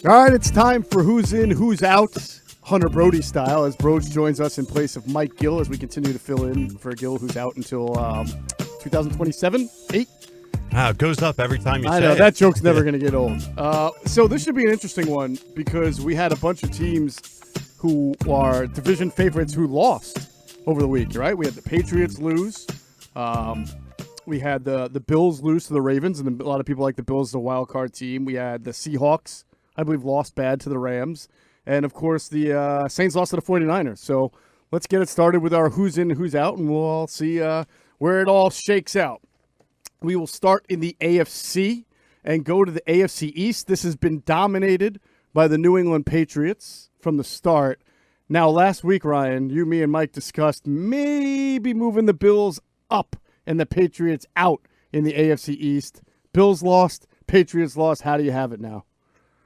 All right, it's time for Who's In, Who's Out, Hunter Brody style, as Brody joins us in place of Mike Gill as we continue to fill in for Gill, who's out until 2027, 8? It goes up every time you say it. I know, that joke's never going to get old. So this should be an interesting one because we had a bunch of teams who are division favorites who lost over the week, right? We had the Patriots lose. We had the Bills lose to the Ravens, and a lot of people like the Bills as a wild card team. We had the Seahawks, I believe, lost bad to the Rams. And, of course, the Saints lost to the 49ers. So let's get it started with our who's in, who's out, and we'll all see where it all shakes out. We will start in the AFC and go to the AFC East. This has been dominated by the New England Patriots from the start. Now, last week, Ryan, you, me, and Mike discussed maybe moving the Bills up and the Patriots out in the AFC East. Bills lost, Patriots lost. How do you have it now?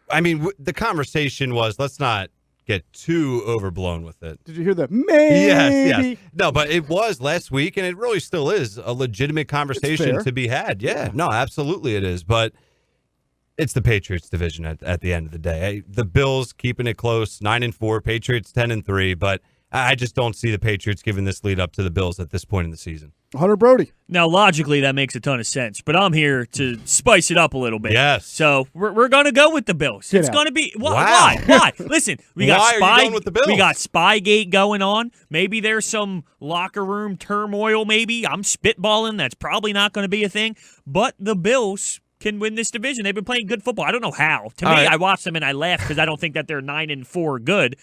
I mean, the conversation was, let's not get too overblown with it. Did you hear that? Maybe. Yes. No, but it was last week, and it really still is a legitimate conversation to be had. Yeah, no, absolutely it is. But it's the Patriots division at the end of the day. The Bills keeping it close, 9-4, Patriots 10-3, but I just don't see the Patriots giving this lead up to the Bills at this point in the season. Hunter Brody. Now, logically, that makes a ton of sense, but I'm here to spice it up a little bit. Yes. So we're going to go with the Bills. It's going to be why? Listen, we got why are you going with the Bills? We got Spygate going on. Maybe there's some locker room turmoil. Maybe I'm spitballing. That's probably not going to be a thing. But the Bills can win this division. They've been playing good football. I don't know how. To me, I watch them and I laugh because I don't think that they're 9-4 good.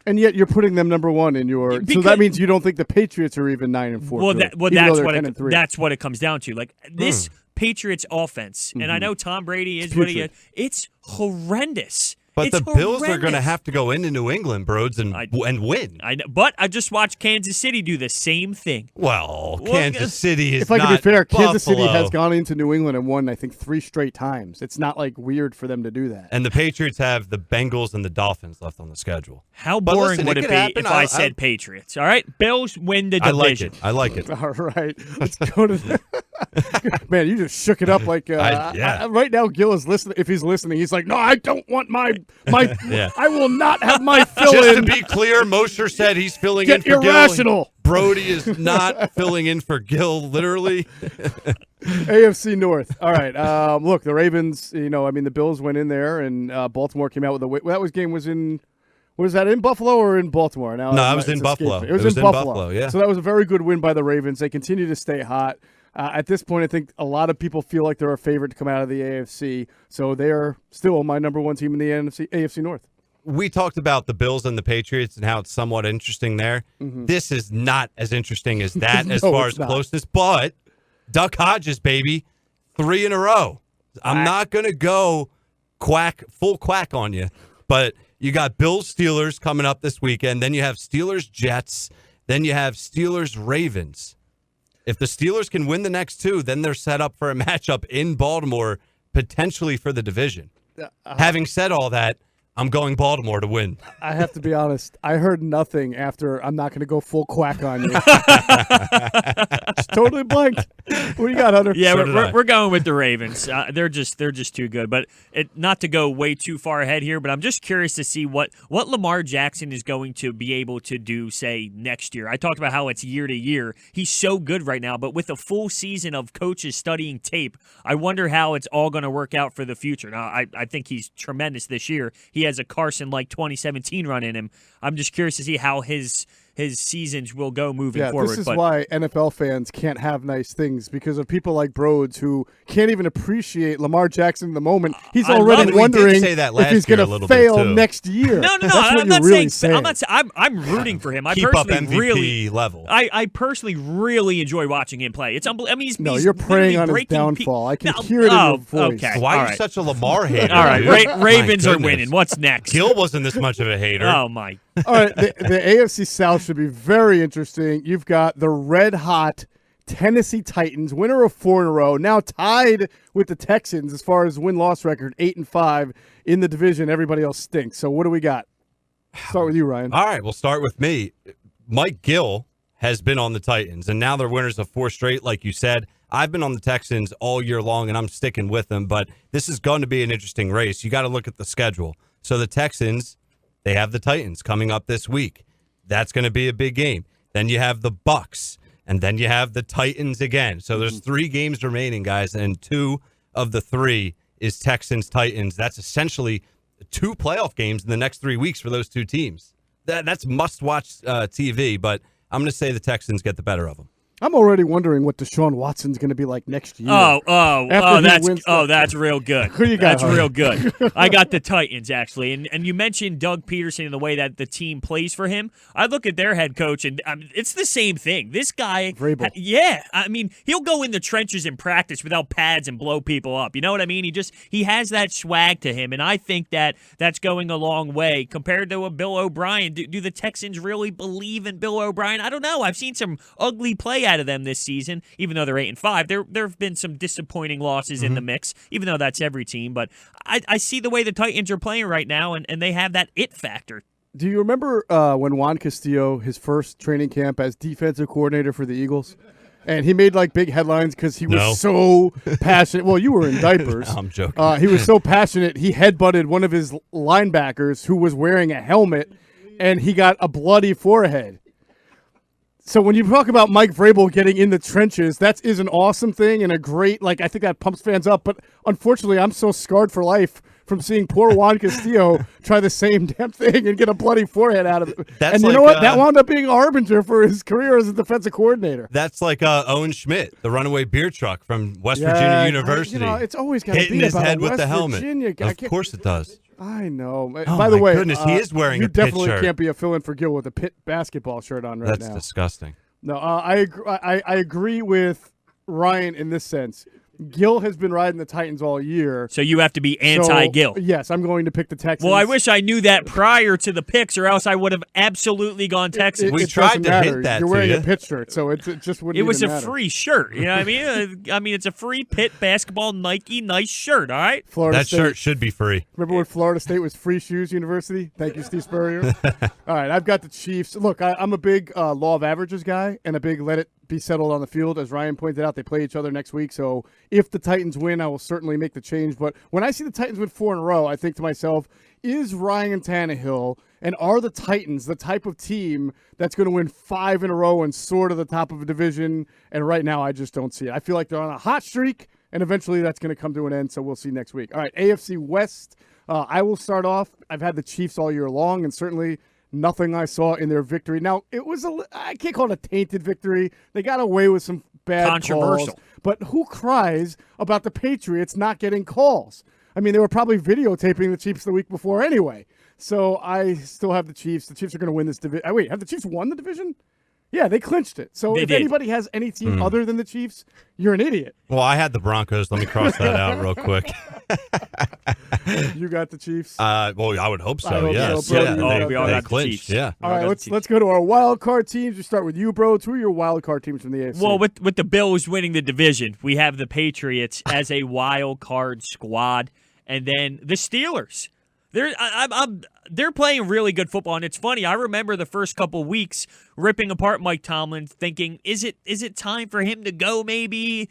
And yet you're putting them number one in your. So that means you don't think the Patriots are even 9-4. That's what it comes down to. Like this Patriots offense, and I know Tom Brady is what he is. It's horrendous. But the Bills are going to have to go into New England, Broads, and win. But I just watched Kansas City do the same thing. Well, Kansas City is if I can be fair, Buffalo. Kansas City has gone into New England and won, I think, 3 straight times. It's not like weird for them to do that. And the Patriots have the Bengals and the Dolphins left on the schedule. How boring would it be if I said Patriots? All right, Bills win the division. I like it. All right, let's go to the man, you just shook it up like right now. Gil is listening. If he's listening, he's like, "No, I don't want my I will not have my fill in." Just to be clear, Mosher said he's filling in for irrational. Gil. Brody is not filling in for Gil, literally. AFC North. All right. Look, the Ravens. The Bills went in there, and Baltimore came out with a win. That game was in. Was that in Buffalo or in Baltimore? Now, no, it was in Buffalo. It was in Buffalo. Yeah. So that was a very good win by the Ravens. They continue to stay hot. At this point, I think a lot of people feel like they're a favorite to come out of the AFC. So they're still my number one team in the AFC North. We talked about the Bills and the Patriots and how it's somewhat interesting there. Mm-hmm. This is not as interesting as that as far as closeness. But Duck Hodges, baby, 3 in a row. I'm not going to go full quack on you, but you got Bills-Steelers coming up this weekend. Then you have Steelers-Jets. Then you have Steelers-Ravens. If the Steelers can win the next 2, then they're set up for a matchup in Baltimore, potentially for the division. Having said all that, I'm going Baltimore to win. I have to be honest. I heard nothing after I'm not going to go full quack on you. Just totally blanked. What do you got, Hunter? Yeah, we're going with the Ravens. They're just too good. But not to go way too far ahead here, but I'm just curious to see what Lamar Jackson is going to be able to do, say, next year. I talked about how it's year to year. He's so good right now, but with a full season of coaches studying tape, I wonder how it's all going to work out for the future. Now, I think he's tremendous this year. He has a Carson-like 2017 run in him. I'm just curious to see how his seasons will go moving forward. This is why NFL fans can't have nice things, because of people like Broads who can't even appreciate Lamar Jackson in the moment. He's already wondering if he's going to fail next year. No, I'm not saying. I'm rooting for him. Keep up MVP level. I personally really enjoy watching him play. It's unbelievable. I mean, you're preying on his downfall. I can hear it in your voice. Okay. Why are you such a Lamar hater? All right, Ravens are winning. What's next? Gil wasn't this much of a hater. Oh my. All right, the AFC South should be very interesting. You've got the red-hot Tennessee Titans, winner of 4 in a row, now tied with the Texans as far as win-loss record, 8-5 in the division. Everybody else stinks. So what do we got? Start with you, Ryan. All right, we'll start with me. Mike Gill has been on the Titans, and now they're winners of 4 straight, like you said. I've been on the Texans all year long, and I'm sticking with them, but this is going to be an interesting race. You got to look at the schedule. So the Texans, they have the Titans coming up this week. That's going to be a big game. Then you have the Bucs, and then you have the Titans again. So there's 3 games remaining, guys, and 2 of the 3 is Texans-Titans. That's essentially 2 playoff games in the next 3 weeks for those 2 teams. That's must-watch TV, but I'm going to say the Texans get the better of them. I'm already wondering what Deshaun Watson's going to be like next year. That's real good. Who you got? That's real good. I got the Titans, actually. And you mentioned Doug Peterson and the way that the team plays for him. I look at their head coach, and it's the same thing. This guy, Vrabel. He'll go in the trenches in practice without pads and blow people up. You know what I mean? He has that swag to him, and I think that's going a long way compared to a Bill O'Brien. Do the Texans really believe in Bill O'Brien? I don't know. I've seen some ugly play out of them this season, even though they're 8-5. There have been some disappointing losses in the mix, even though that's every team. But I see the way the Titans are playing right now, and they have that it factor. Do you remember when Juan Castillo, his first training camp as defensive coordinator for the Eagles? And he made big headlines because he was so passionate. Well, you were in diapers. No, I'm joking. He was so passionate, he headbutted one of his linebackers who was wearing a helmet, and he got a bloody forehead. So when you talk about Mike Vrabel getting in the trenches, that is an awesome thing and a great, I think that pumps fans up. But unfortunately, I'm so scarred for life from seeing poor Juan Castillo try the same damn thing and get a bloody forehead out of it. And you know what? That wound up being a harbinger for his career as a defensive coordinator. That's like Owen Schmidt, the runaway beer truck from West Virginia University. It's always got to be hitting his head with West the helmet. Virginia. Of course it does. I know. Oh, by the way, goodness, he is wearing a Pitt shirt. You definitely can't be a fill-in for Gil with a Pitt basketball shirt on right now. That's disgusting. No, I agree with Ryan in this sense. Gil has been riding the Titans all year. So you have to be anti-Gil. So, yes, I'm going to pick the Texans. Well, I wish I knew that prior to the picks, or else I would have absolutely gone Texans. We tried to hint that You're wearing to you. a Pitt shirt, so it just wouldn't. It was a matter. free shirt. You know what I mean? It's a free Pitt basketball Nike nice shirt. All right. Florida that State. Shirt should be free. Remember when Florida State was Free Shoes University? Thank you, Steve Spurrier. All right, I've got the Chiefs. Look, I'm a big law of averages guy and a big let it be settled on the field. As Ryan pointed out, they play each other next week. So if the Titans win, I will certainly make the change. But when I see the Titans win 4 in a row, I think to myself, is Ryan Tannehill and are the Titans the type of team that's going to win 5 in a row and soar to the top of a division? And right now, I just don't see it. I feel like they're on a hot streak, and eventually that's going to come to an end. So we'll see next week. All right, AFC West. I will start off. I've had the Chiefs all year long, and certainly nothing I saw in their victory. Now, it was I can't call it a tainted victory. They got away with some bad controversial calls. But who cries about the Patriots not getting calls? I mean, they were probably videotaping the Chiefs the week before anyway. So I still have the Chiefs. The Chiefs are going to win this division. Wait, have the Chiefs won the division? Yeah, they clinched it. So if anybody has any team other than the Chiefs, you're an idiot. Well, I had the Broncos. Let me cross that out real quick. You got the Chiefs? Well, I would hope so, I hope yes. so, Brody. Yeah, we all they got the clinched, Chiefs. yeah. All right, let's go to our wild card teams. We start with you, bro. Who are your wild card teams from the AFC? Well, with the Bills winning the division, we have the Patriots as a wild card squad, and then the Steelers. They're playing really good football, and it's funny. I remember the first couple weeks ripping apart Mike Tomlin, thinking, "Is it time for him to go? Maybe."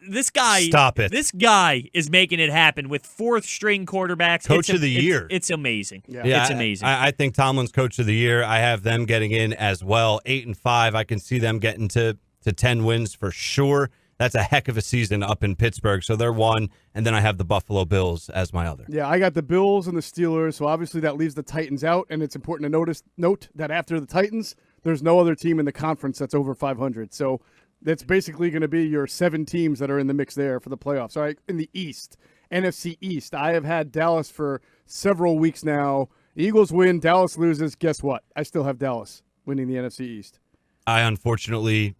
This guy, stop it. This guy is making it happen with 4th string quarterbacks. Coach of the year. It's amazing. Yeah, it's amazing. I think Tomlin's coach of the year. I have them getting in as well. 8-5. I can see them getting to 10 wins for sure. That's a heck of a season up in Pittsburgh. So they're 1, and then I have the Buffalo Bills as my other. Yeah, I got the Bills and the Steelers, so obviously that leaves the Titans out, and it's important to note that after the Titans, there's no other team in the conference that's over 500. So that's basically going to be your 7 teams that are in the mix there for the playoffs. All right, in the East, NFC East, I have had Dallas for several weeks now. The Eagles win, Dallas loses. Guess what? I still have Dallas winning the NFC East. I unfortunately...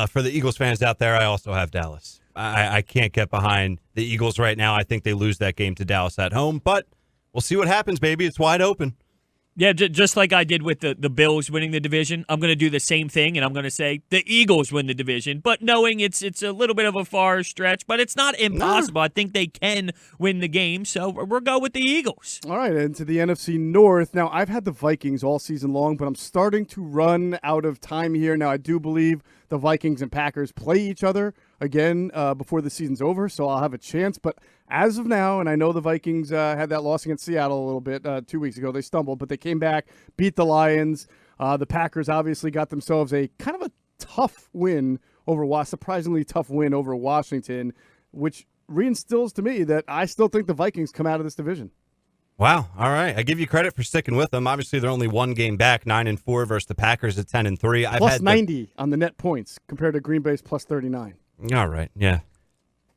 for the Eagles fans out there, I also have Dallas. I can't get behind the Eagles right now. I think they lose that game to Dallas at home, but we'll see what happens, baby. It's wide open. Yeah, just like I did with the Bills winning the division, I'm going to do the same thing, and I'm going to say the Eagles win the division, but knowing it's a little bit of a far stretch, but it's not impossible. I think they can win the game, so we'll go with the Eagles. All right, and to the NFC North. Now, I've had the Vikings all season long, but I'm starting to run out of time here. Now, I do believe the Vikings and Packers play each other again before the season's over, so I'll have a chance. But as of now, and I know the Vikings had that loss against Seattle a little bit 2 weeks ago. They stumbled, but they came back, beat the Lions. The Packers obviously got themselves a kind of a tough win surprisingly tough win over Washington, which reinstills to me that I still think the Vikings come out of this division. Wow. All right. I give you credit for sticking with them. Obviously, they're only one game back, 9-4 versus the Packers at 10-3. I've plus had 90 on the net points compared to Green Bay's plus 39. All right. Yeah.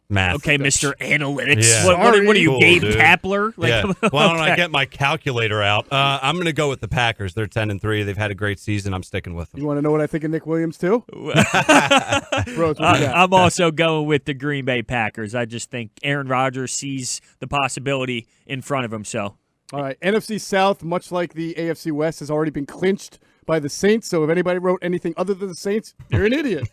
Math. Okay, Mr. Analytics. Yeah. What are you, Cool, Gabe dude. Kapler? Yeah. Why don't I get my calculator out? I'm going to go with the Packers. They're 10-3. They've had a great season. I'm sticking with them. You want to know what I think of Nick Williams, too? Bros, what you got? I'm also going with the Green Bay Packers. I just think Aaron Rodgers sees the possibility in front of him. So, all right, NFC South, much like the AFC West, has already been clinched by the Saints. So if anybody wrote anything other than the Saints, you're an idiot.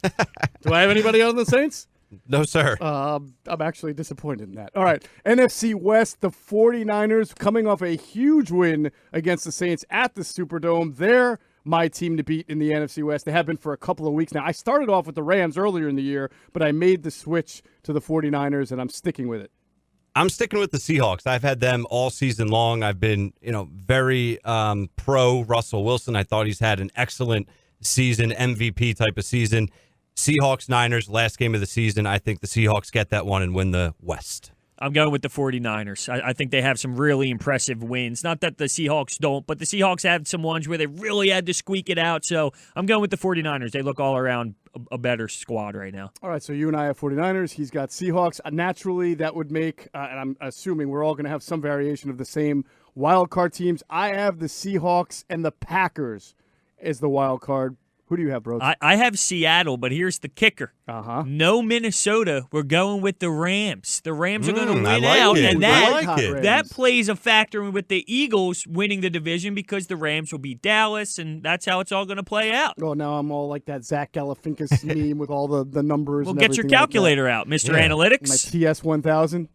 Do I have anybody other than the Saints? No, sir. I'm actually disappointed in that. All right, NFC West, the 49ers coming off a huge win against the Saints at the Superdome. They're my team to beat in the NFC West. They have been for a couple of weeks now. I started off with the Rams earlier in the year, but I made the switch to the 49ers, and I'm sticking with it. I'm sticking with the Seahawks. I've had them all season long. I've been, very pro Russell Wilson. I thought he's had an excellent season, MVP type of season. Seahawks, Niners, last game of the season. I think the Seahawks get that one and win the West. I'm going with the 49ers. I think they have some really impressive wins. Not that the Seahawks don't, but the Seahawks have some ones where they really had to squeak it out. So I'm going with the 49ers. They look all around a better squad right now. All right, so you and I have 49ers. He's got Seahawks. Naturally, that would make, and I'm assuming we're all going to have some variation of the same wild card teams. I have the Seahawks and the Packers as the wild card. Who do you have, bro? I have Seattle, but here's the kicker. No Minnesota. We're going with the Rams. The Rams are going to win out, and that plays a factor with the Eagles winning the division because the Rams will beat Dallas, and that's how it's all going to play out. Oh, now I'm all like that Zach Galifianakis meme with all the numbers. Well, and get your calculator out, Mr. Analytics. My TS1000.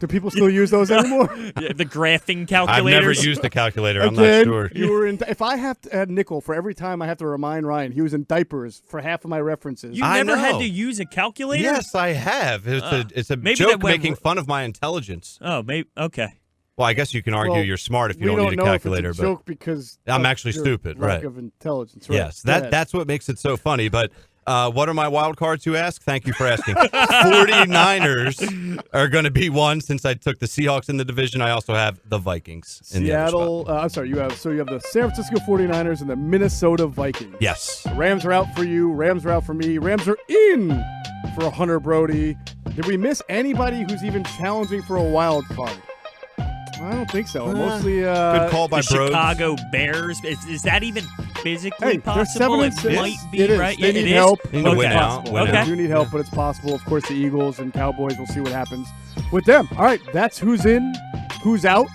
Do people still use those anymore? The graphing calculators. I've never used a calculator. I'm Again, not sure. You were in. If I have to add nickel for every time I have to remind Ryan, he was in diapers for half of my references. You never had to use a calculator? Yes, I have. It's a joke making fun of my intelligence. Oh, maybe. Okay. Well, I guess you can argue you're smart if you don't need a calculator. If it's a joke because I'm actually stupid, lack right? Of intelligence, right? Yes, that's what makes it so funny. But what are my wild cards, you ask? Thank you for asking. 49ers are going to be one since I took the Seahawks in the division. I also have the Vikings in Seattle. the other spot. I'm sorry, you have the San Francisco 49ers and the Minnesota Vikings. Yes. The Rams are out for you. Rams are out for me. Rams are in for Hunter Brody. Did we miss anybody who's even challenging for a wild card? I don't think so. Mostly good call by Brody. Chicago Bears. Is that even physically possible? They're 7-6. It might be, it is. right? They need help. They need to win out. They do need help, but it's possible. Of course, the Eagles and Cowboys, we'll see what happens with them. All right, that's who's in, who's out